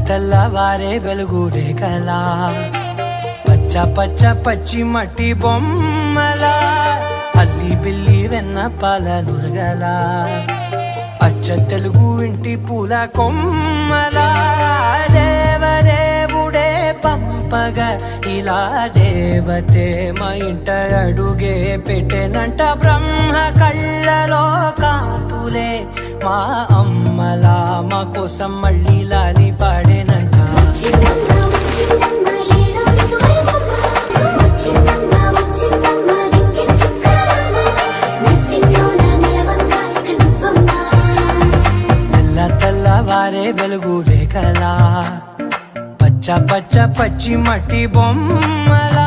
తెల్లవారే వెలుగు రేఖలా పచ్చ పచ్చ పచ్చి మట్టి బొమ్మలా అల్లి బిల్లి వెన్న పాల నురగలా అచ్చ తెలుగు ఇంటి పూల కొమ్మలా దేవదేవుడే పంపగా ఇలా దేవతే మా ఇంట అడుగే పెట్టెనంట బ్రహ్మ కళ్ళలో కాంతులే మా అమ్మలా మా కోసం మళ్ళీ లాలి పాడేనంట తెల్లవారే వెలుగు రేఖలా పచ్చ పచ్చ పచ్చి మట్టి బొమ్మలా